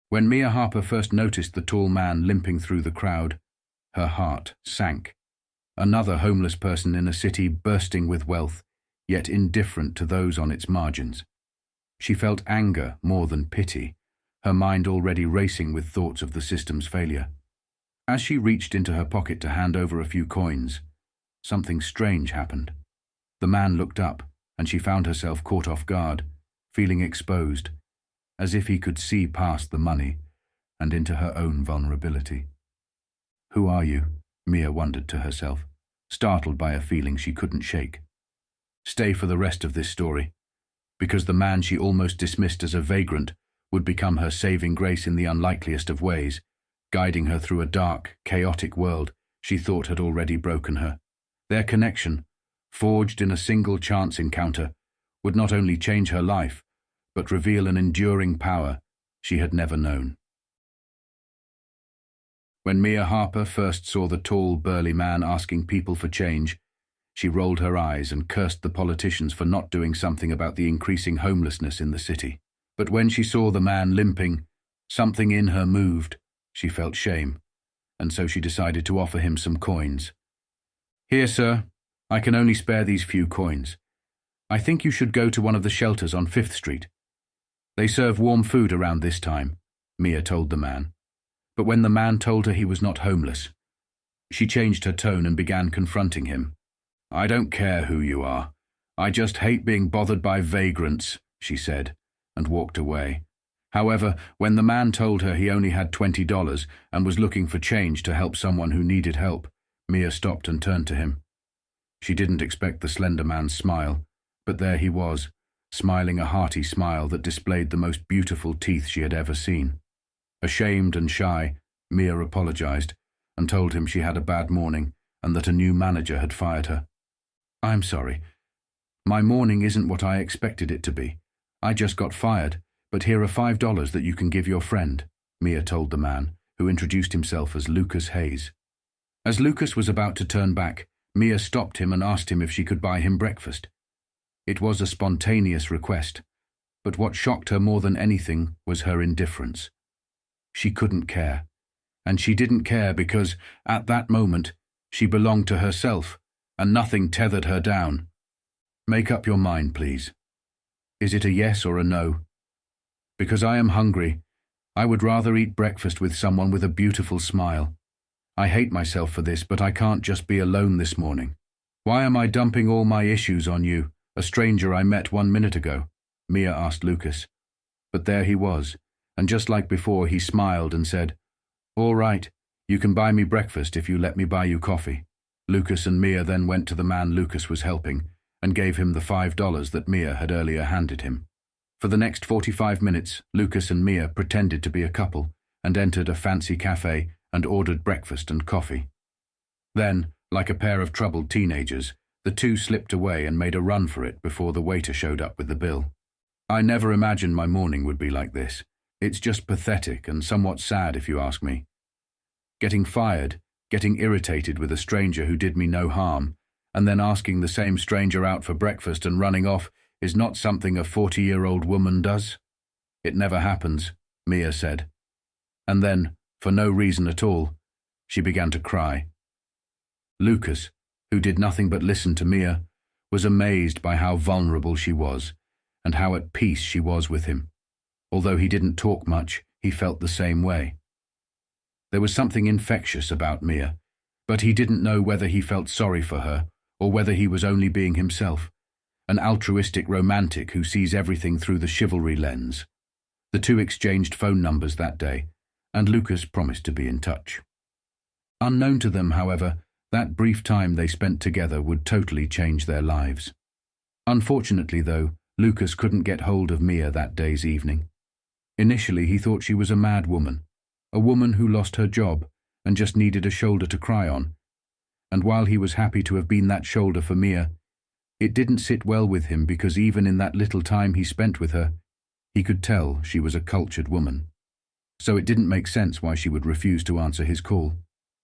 When Mia Harper first noticed the tall man limping through the crowd, her heart sank. Another homeless person in a city bursting with wealth, yet indifferent to those on its margins. She felt anger more than pity, her mind already racing with thoughts of the system's failure. As she reached into her pocket to hand over a few coins, something strange happened. The man looked up, and she found herself caught off guard, feeling exposed, as if he could see past the money and into her own vulnerability. "Who are you?" Mia wondered to herself, startled by a feeling she couldn't shake. Stay for the rest of this story, because the man she almost dismissed as a vagrant would become her saving grace in the unlikeliest of ways, guiding her through a dark, chaotic world she thought had already broken her. Their connection, forged in a single chance encounter, would not only change her life, but reveal an enduring power she had never known. When Mia Harper first saw the tall, burly man asking people for change, she rolled her eyes and cursed the politicians for not doing something about the increasing homelessness in the city. But when she saw the man limping, something in her moved. She felt shame, and so she decided to offer him some coins. "Here, sir, I can only spare these few coins. I think you should go to one of the shelters on 5th Street. They serve warm food around this time," Mia told the man. But when the man told her he was not homeless, she changed her tone and began confronting him. "I don't care who you are. I just hate being bothered by vagrants," she said, and walked away. However, when the man told her he only had $20 and was looking for change to help someone who needed help, Mia stopped and turned to him. She didn't expect the slender man's smile, but there he was, smiling a hearty smile that displayed the most beautiful teeth she had ever seen. Ashamed and shy, Mia apologized and told him she had a bad morning and that a new manager had fired her. "I'm sorry. My morning isn't what I expected it to be. I just got fired, but here are $5 that you can give your friend," Mia told the man, who introduced himself as Lucas Hayes. As Lucas was about to turn back, Mia stopped him and asked him if she could buy him breakfast. It was a spontaneous request, but what shocked her more than anything was her indifference. She couldn't care, and she didn't care because, at that moment, she belonged to herself, and nothing tethered her down. "Make up your mind, please. Is it a yes or a no? Because I am hungry. I would rather eat breakfast with someone with a beautiful smile. I hate myself for this, but I can't just be alone this morning. Why am I dumping all my issues on you, a stranger I met 1 minute ago?" Mia asked Lucas. But there he was, and just like before, he smiled and said, "All right, you can buy me breakfast if you let me buy you coffee." Lucas and Mia then went to the man Lucas was helping and gave him the $5 that Mia had earlier handed him. For the next 45 minutes, Lucas and Mia pretended to be a couple and entered a fancy cafe and ordered breakfast and coffee. Then, like a pair of troubled teenagers, the two slipped away and made a run for it before the waiter showed up with the bill. "I never imagined my morning would be like this. It's just pathetic and somewhat sad if you ask me. Getting fired, getting irritated with a stranger who did me no harm, and then asking the same stranger out for breakfast and running off is not something a 40-year-old woman does. It never happens," Mia said. And then, for no reason at all, she began to cry. Lucas, who did nothing but listen to Mia, was amazed by how vulnerable she was and how at peace she was with him. Although he didn't talk much, he felt the same way. There was something infectious about Mia, but he didn't know whether he felt sorry for her or whether he was only being himself, an altruistic romantic who sees everything through the chivalry lens. The two exchanged phone numbers that day, and Lucas promised to be in touch. Unknown to them, however, that brief time they spent together would totally change their lives. Unfortunately, though, Lucas couldn't get hold of Mia that day's evening. Initially, he thought she was a mad woman, a woman who lost her job and just needed a shoulder to cry on. And while he was happy to have been that shoulder for Mia, it didn't sit well with him because even in that little time he spent with her, he could tell she was a cultured woman. So it didn't make sense why she would refuse to answer his call.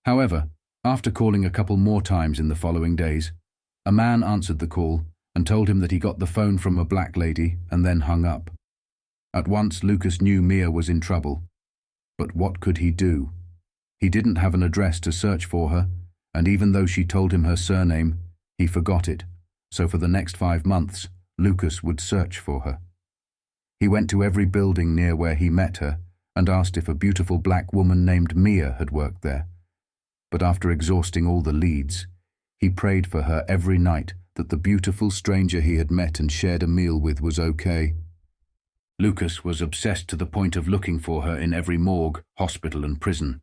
However, after calling a couple more times in the following days, a man answered the call and told him that he got the phone from a black lady and then hung up. At once, Lucas knew Mia was in trouble, But what could he do? He didn't have an address to search for her, and even though she told him her surname, he forgot it, so for the next 5 months, Lucas would search for her. He went to every building near where he met her and asked if a beautiful black woman named Mia had worked there. But after exhausting all the leads, he prayed for her every night that the beautiful stranger he had met and shared a meal with was okay. Lucas was obsessed to the point of looking for her in every morgue, hospital and prison.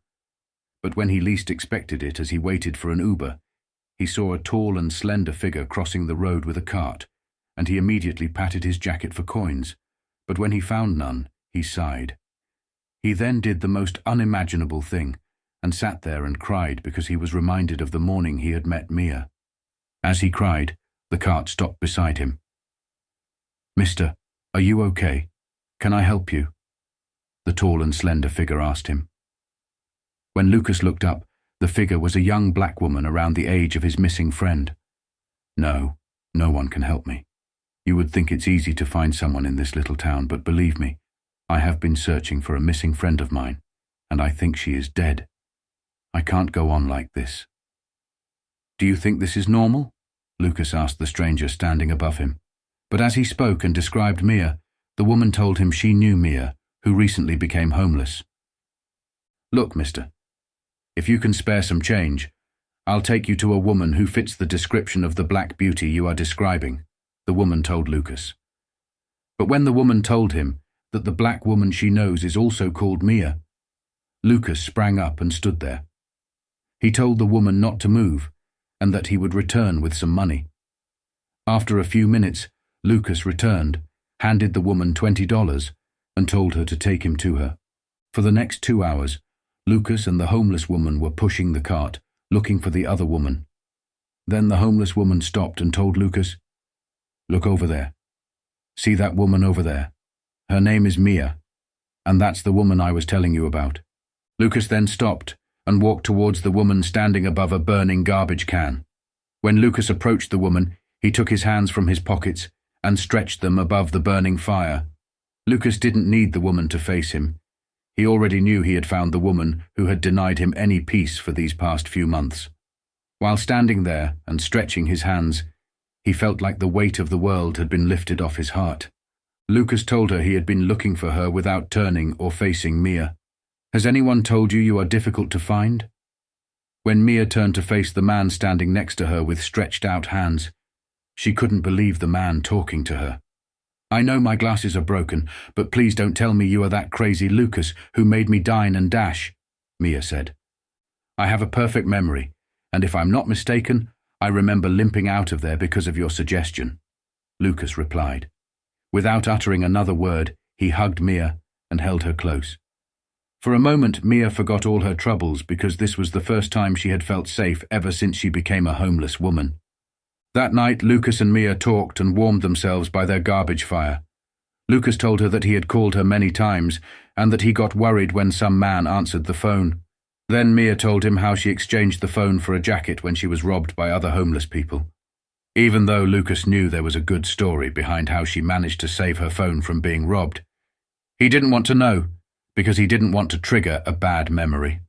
But when he least expected it, as he waited for an Uber, he saw a tall and slender figure crossing the road with a cart, and he immediately patted his jacket for coins. But when he found none, he sighed. He then did the most unimaginable thing, and sat there and cried because he was reminded of the morning he had met Mia. As he cried, the cart stopped beside him. "Mister, are you okay? Can I help you?" the tall and slender figure asked him. When Lucas looked up, the figure was a young black woman around the age of his missing friend. "No, no one can help me. You would think it's easy to find someone in this little town, but believe me, I have been searching for a missing friend of mine, and I think she is dead. I can't go on like this." "Do you think this is normal?" Lucas asked the stranger standing above him. But as he spoke and described Mia, the woman told him she knew Mia, who recently became homeless. "Look, mister, if you can spare some change, I'll take you to a woman who fits the description of the black beauty you are describing," the woman told Lucas. But when the woman told him that the black woman she knows is also called Mia, Lucas sprang up and stood there. He told the woman not to move, and that he would return with some money. After a few minutes, Lucas returned, handed the woman $20, and told her to take him to her. For the next 2 hours, Lucas and the homeless woman were pushing the cart, looking for the other woman. Then the homeless woman stopped and told Lucas, "Look over there. See that woman over there? Her name is Mia, and that's the woman I was telling you about." Lucas then stopped and walked towards the woman standing above a burning garbage can. When Lucas approached the woman, he took his hands from his pockets and stretched them above the burning fire. Lucas didn't need the woman to face him. He already knew he had found the woman who had denied him any peace for these past few months. While standing there and stretching his hands, he felt like the weight of the world had been lifted off his heart. Lucas told her he had been looking for her without turning or facing Mia. "Has anyone told you you are difficult to find?" When Mia turned to face the man standing next to her with stretched out hands, she couldn't believe the man talking to her. "I know my glasses are broken, but please don't tell me you are that crazy Lucas who made me dine and dash," Mia said. "I have a perfect memory, and if I'm not mistaken, I remember limping out of there because of your suggestion," Lucas replied. Without uttering another word, he hugged Mia and held her close. For a moment, Mia forgot all her troubles because this was the first time she had felt safe ever since she became a homeless woman. That night, Lucas and Mia talked and warmed themselves by their garbage fire. Lucas told her that he had called her many times and that he got worried when some man answered the phone. Then Mia told him how she exchanged the phone for a jacket when she was robbed by other homeless people. Even though Lucas knew there was a good story behind how she managed to save her phone from being robbed, he didn't want to know because he didn't want to trigger a bad memory.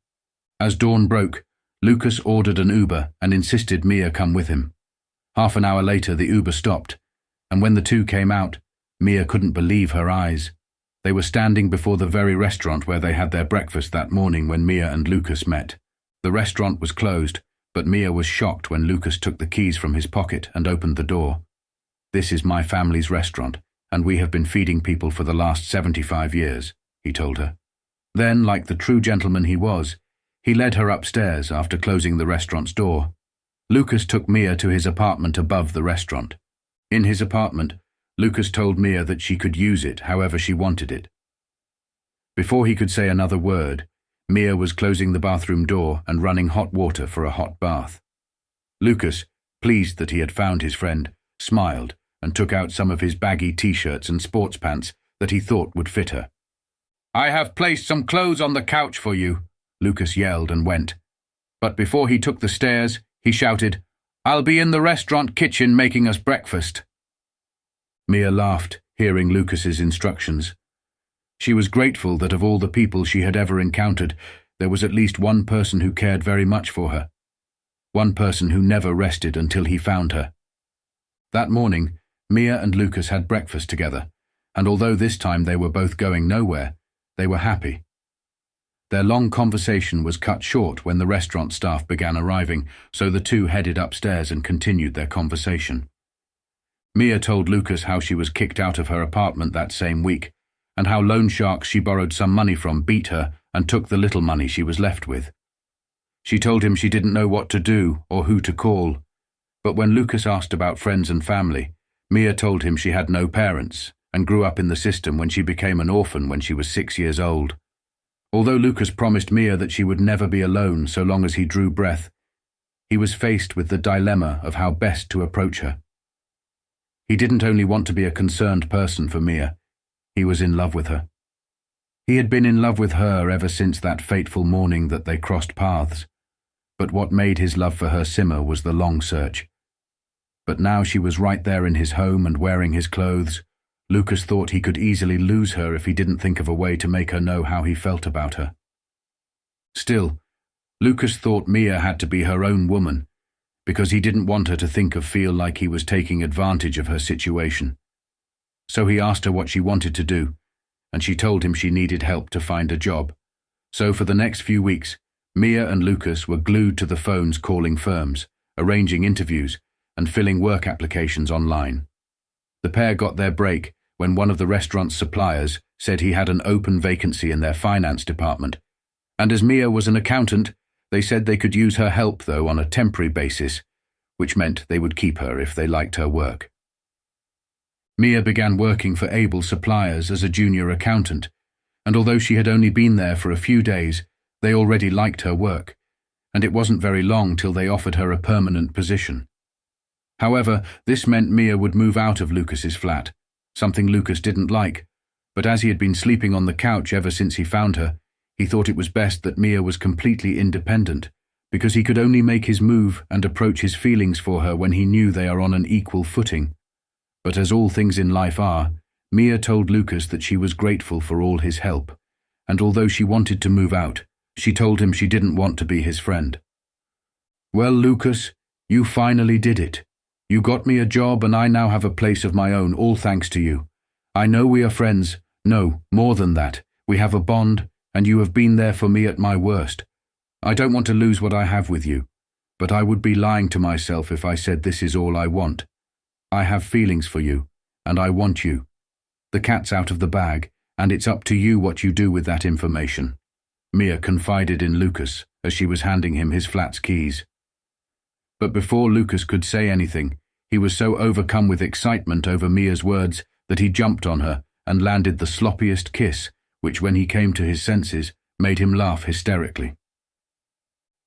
As dawn broke, Lucas ordered an Uber and insisted Mia come with him. Half an hour later, the Uber stopped, and when the two came out, Mia couldn't believe her eyes. They were standing before the very restaurant where they had their breakfast that morning when Mia and Lucas met. The restaurant was closed, but Mia was shocked when Lucas took the keys from his pocket and opened the door. "This is my family's restaurant, and we have been feeding people for the last 75 years, he told her. Then, like the true gentleman he was, he led her upstairs after closing the restaurant's door. Lucas took Mia to his apartment above the restaurant. In his apartment, Lucas told Mia that she could use it however she wanted it. Before he could say another word, Mia was closing the bathroom door and running hot water for a hot bath. Lucas, pleased that he had found his friend, smiled and took out some of his baggy t-shirts and sports pants that he thought would fit her. "I have placed some clothes on the couch for you," Lucas yelled and went. But before he took the stairs, he shouted, "I'll be in the restaurant kitchen making us breakfast." Mia laughed, hearing Lucas's instructions. She was grateful that of all the people she had ever encountered, there was at least one person who cared very much for her. One person who never rested until he found her. That morning, Mia and Lucas had breakfast together, and although this time they were both going nowhere, they were happy. Their long conversation was cut short when the restaurant staff began arriving, so the two headed upstairs and continued their conversation. Mia told Lucas how she was kicked out of her apartment that same week, and how loan sharks she borrowed some money from beat her and took the little money she was left with. She told him she didn't know what to do or who to call, but when Lucas asked about friends and family, Mia told him she had no parents and grew up in the system when she became an orphan when she was 6 years old. Although Lucas promised Mia that she would never be alone so long as he drew breath, he was faced with the dilemma of how best to approach her. He didn't only want to be a concerned person for Mia, he was in love with her. He had been in love with her ever since that fateful morning that they crossed paths, but what made his love for her simmer was the long search. But now she was right there in his home and wearing his clothes. Lucas thought he could easily lose her if he didn't think of a way to make her know how he felt about her. Still, Lucas thought Mia had to be her own woman, because he didn't want her to think or feel like he was taking advantage of her situation. So he asked her what she wanted to do, and she told him she needed help to find a job. So for the next few weeks, Mia and Lucas were glued to the phones calling firms, arranging interviews, and filling work applications online. The pair got their break when one of the restaurant's suppliers said he had an open vacancy in their finance department, and as Mia was an accountant, they said they could use her help though on a temporary basis, which meant they would keep her if they liked her work. Mia began working for able suppliers as a junior accountant, and although she had only been there for a few days, they already liked her work, and it wasn't very long till they offered her a permanent position. However, this meant Mia would move out of Lucas's flat, something Lucas didn't like, but as he had been sleeping on the couch ever since he found her, he thought it was best that Mia was completely independent, because he could only make his move and approach his feelings for her when he knew they are on an equal footing. But as all things in life are, Mia told Lucas that she was grateful for all his help, and although she wanted to move out, she told him she didn't want to be his friend. "Well, Lucas, you finally did it. You got me a job and I now have a place of my own, all thanks to you. I know we are friends. No, more than that. We have a bond, and you have been there for me at my worst. I don't want to lose what I have with you, but I would be lying to myself if I said this is all I want. I have feelings for you, and I want you. The cat's out of the bag, and it's up to you what you do with that information," Mia confided in Lucas as she was handing him his flat's keys. But before Lucas could say anything, he was so overcome with excitement over Mia's words that he jumped on her and landed the sloppiest kiss, which, when he came to his senses, made him laugh hysterically.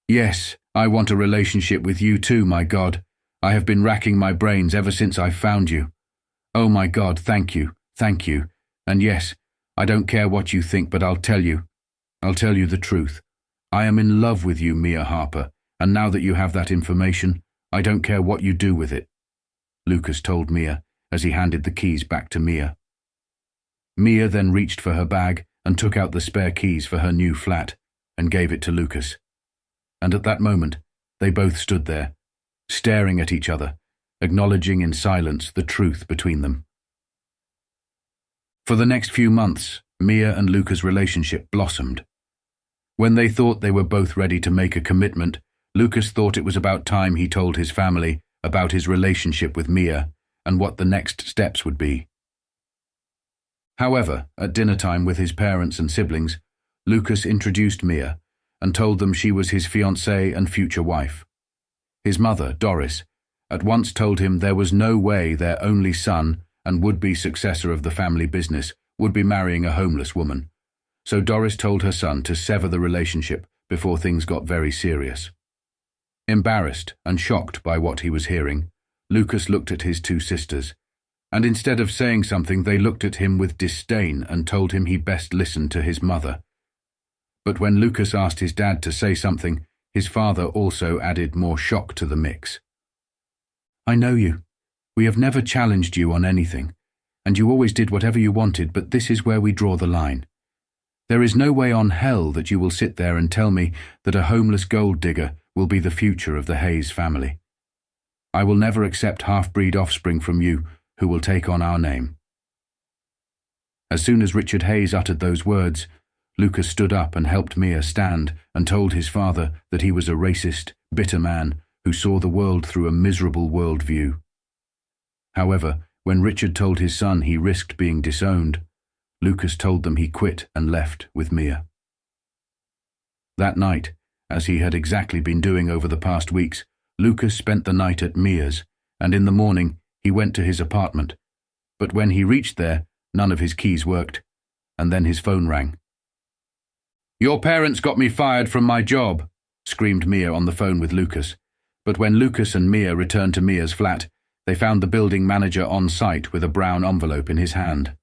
"Yes, I want a relationship with you too, my God. I have been racking my brains ever since I found you. Oh my God, thank you, thank you. And yes, I don't care what you think, but I'll tell you the truth. I am in love with you, Mia Harper, and now that you have that information, I don't care what you do with it," Lucas told Mia as he handed the keys back to Mia. Mia then reached for her bag and took out the spare keys for her new flat and gave it to Lucas. And at that moment, they both stood there, staring at each other, acknowledging in silence the truth between them. For the next few months, Mia and Lucas' relationship blossomed. When they thought they were both ready to make a commitment, Lucas thought it was about time he told his family about his relationship with Mia and what the next steps would be. However, at dinner time with his parents and siblings, Lucas introduced Mia and told them she was his fiancée and future wife. His mother, Doris, at once told him there was no way their only son and would-be successor of the family business would be marrying a homeless woman, so Doris told her son to sever the relationship before things got very serious. Embarrassed and shocked by what he was hearing, Lucas looked at his two sisters, and instead of saying something, they looked at him with disdain and told him he best listen to his mother. But when Lucas asked his dad to say something, his father also added more shock to the mix. "I know you. We have never challenged you on anything, and you always did whatever you wanted, but this is where we draw the line. There is no way on hell that you will sit there and tell me that a homeless gold digger will be the future of the Hayes family. I will never accept half-breed offspring from you who will take on our name." As soon as Richard Hayes uttered those words, Lucas stood up and helped Mia stand and told his father that he was a racist, bitter man who saw the world through a miserable worldview. However, when Richard told his son he risked being disowned, Lucas told them he quit and left with Mia. That night, as he had exactly been doing over the past weeks, Lucas spent the night at Mia's, and in the morning he went to his apartment. But when he reached there, none of his keys worked, and then his phone rang. "Your parents got me fired from my job," screamed Mia on the phone with Lucas. But when Lucas and Mia returned to Mia's flat, they found the building manager on site with a brown envelope in his hand.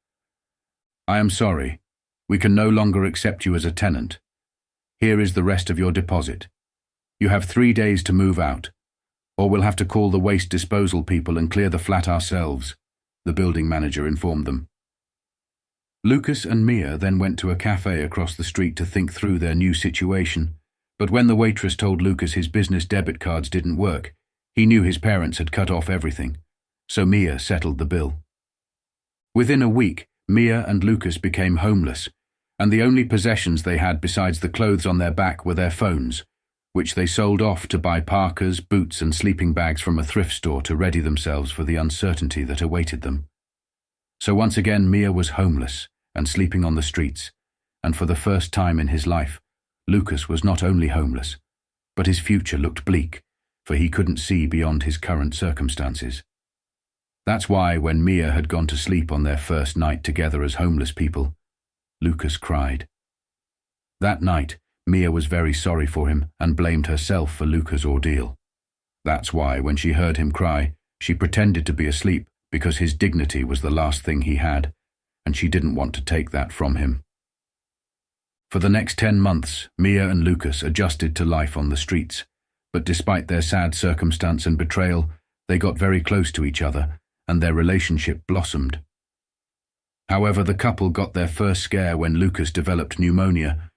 "I am sorry. We can no longer accept you as a tenant. Here is the rest of your deposit. You have 3 days to move out, or we'll have to call the waste disposal people and clear the flat ourselves," the building manager informed them. Lucas and Mia then went to a cafe across the street to think through their new situation, but when the waitress told Lucas his business debit cards didn't work, he knew his parents had cut off everything, so Mia settled the bill. Within a week, Mia and Lucas became homeless, and the only possessions they had besides the clothes on their back were their phones, which they sold off to buy parkas, boots and sleeping bags from a thrift store to ready themselves for the uncertainty that awaited them. So once again Mia was homeless and sleeping on the streets, and for the first time in his life, Lucas was not only homeless, but his future looked bleak, for he couldn't see beyond his current circumstances. That's why when Mia had gone to sleep on their first night together as homeless people, Lucas cried. That night, Mia was very sorry for him and blamed herself for Lucas' ordeal. That's why, when she heard him cry, she pretended to be asleep because his dignity was the last thing he had, and she didn't want to take that from him. For the next 10 months, Mia and Lucas adjusted to life on the streets, but despite their sad circumstance and betrayal, they got very close to each other, and their relationship blossomed. However, the couple got their first scare when Lucas developed pneumonia,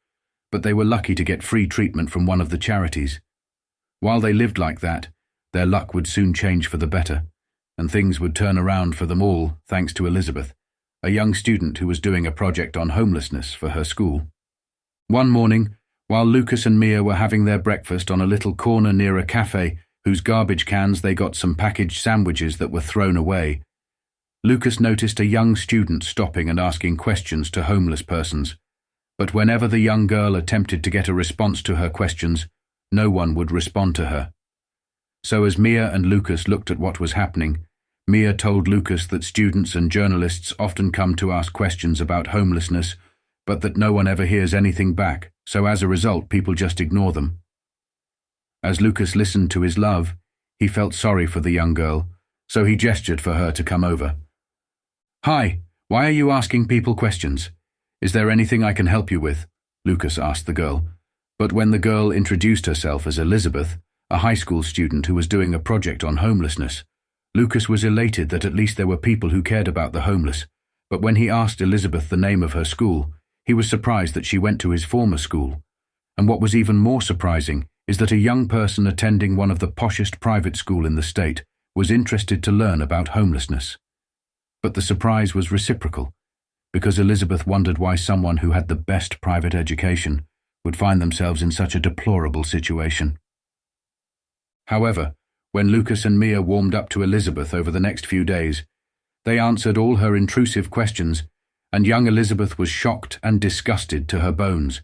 but they were lucky to get free treatment from one of the charities. While they lived like that, their luck would soon change for the better, and things would turn around for them all thanks to Elizabeth, a young student who was doing a project on homelessness for her school. One morning, while Lucas and Mia were having their breakfast on a little corner near a cafe whose garbage cans they got some packaged sandwiches that were thrown away, Lucas noticed a young student stopping and asking questions to homeless persons, but whenever the young girl attempted to get a response to her questions, no one would respond to her. So as Mia and Lucas looked at what was happening, Mia told Lucas that students and journalists often come to ask questions about homelessness, but that no one ever hears anything back, so as a result people just ignore them. As Lucas listened to his love, he felt sorry for the young girl, so he gestured for her to come over. "Hi, why are you asking people questions? Is there anything I can help you with?" Lucas asked the girl, but when the girl introduced herself as Elizabeth, a high school student who was doing a project on homelessness, Lucas was elated that at least there were people who cared about the homeless, but when he asked Elizabeth the name of her school, he was surprised that she went to his former school. And what was even more surprising is that a young person attending one of the poshest private schools in the state was interested to learn about homelessness. But the surprise was reciprocal, because Elizabeth wondered why someone who had the best private education would find themselves in such a deplorable situation. However, when Lucas and Mia warmed up to Elizabeth over the next few days, they answered all her intrusive questions, and young Elizabeth was shocked and disgusted to her bones.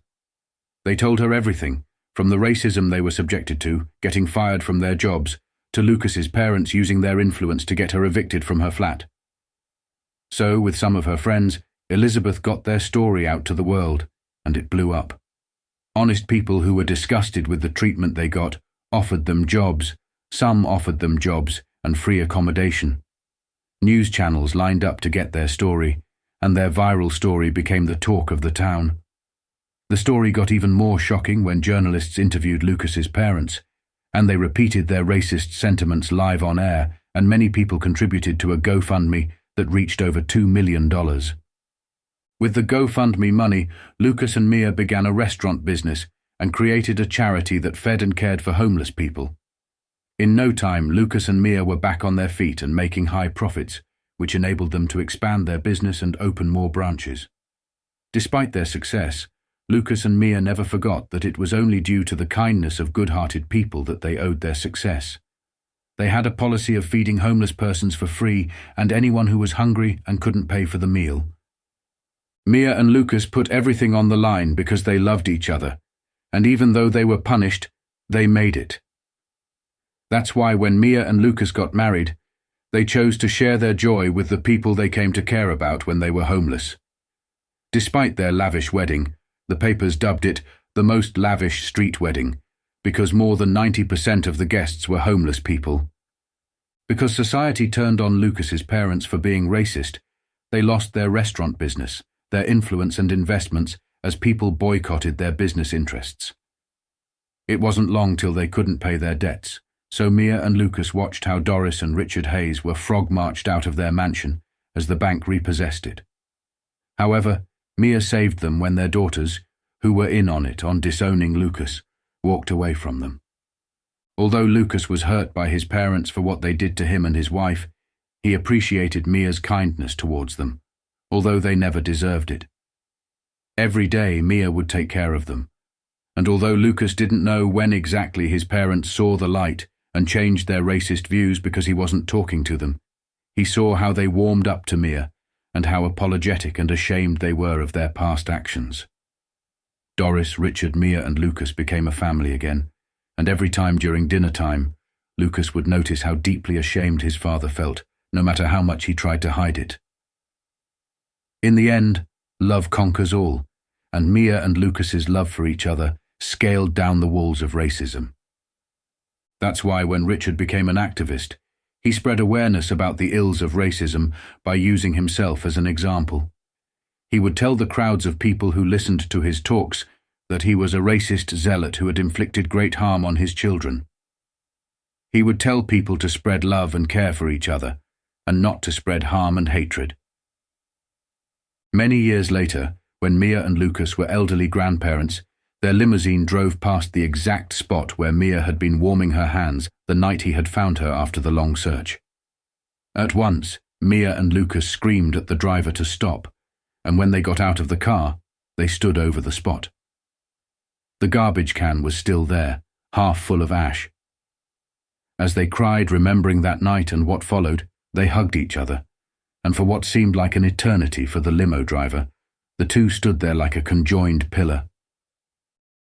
They told her everything, from the racism they were subjected to, getting fired from their jobs, to Lucas's parents using their influence to get her evicted from her flat. So, with some of her friends, Elizabeth got their story out to the world, and it blew up. Honest people who were disgusted with the treatment they got offered them jobs. Some offered them jobs and free accommodation. News channels lined up to get their story, and their viral story became the talk of the town. The story got even more shocking when journalists interviewed Lucas's parents, and they repeated their racist sentiments live on air, and many people contributed to a GoFundMe that reached over $2 million. With the GoFundMe money, Lucas and Mia began a restaurant business and created a charity that fed and cared for homeless people. In no time, Lucas and Mia were back on their feet and making high profits, which enabled them to expand their business and open more branches. Despite their success, Lucas and Mia never forgot that it was only due to the kindness of good-hearted people that they owed their success. They had a policy of feeding homeless persons for free and anyone who was hungry and couldn't pay for the meal. Mia and Lucas put everything on the line because they loved each other, and even though they were punished, they made it. That's why when Mia and Lucas got married, they chose to share their joy with the people they came to care about when they were homeless. Despite their lavish wedding, the papers dubbed it the most lavish street wedding, because more than 90% of the guests were homeless people. Because society turned on Lucas's parents for being racist, they lost their restaurant business, their influence and investments as people boycotted their business interests. It wasn't long till they couldn't pay their debts, so Mia and Lucas watched how Doris and Richard Hayes were frog-marched out of their mansion as the bank repossessed it. However, Mia saved them when their daughters, who were in on it on disowning Lucas, walked away from them. Although Lucas was hurt by his parents for what they did to him and his wife, he appreciated Mia's kindness towards them, although they never deserved it. Every day Mia would take care of them, and although Lucas didn't know when exactly his parents saw the light and changed their racist views because he wasn't talking to them, he saw how they warmed up to Mia and how apologetic and ashamed they were of their past actions. Doris, Richard, Mia and Lucas became a family again, and every time during dinner time, Lucas would notice how deeply ashamed his father felt, no matter how much he tried to hide it. In the end, love conquers all, and Mia and Lucas's love for each other scaled down the walls of racism. That's why when Richard became an activist, he spread awareness about the ills of racism by using himself as an example. He would tell the crowds of people who listened to his talks that he was a racist zealot who had inflicted great harm on his children. He would tell people to spread love and care for each other, and not to spread harm and hatred. Many years later, when Mia and Lucas were elderly grandparents, their limousine drove past the exact spot where Mia had been warming her hands the night he had found her after the long search. At once, Mia and Lucas screamed at the driver to stop, and when they got out of the car, they stood over the spot. The garbage can was still there, half full of ash. As they cried, remembering that night and what followed, they hugged each other, and for what seemed like an eternity for the limo driver, the two stood there like a conjoined pillar.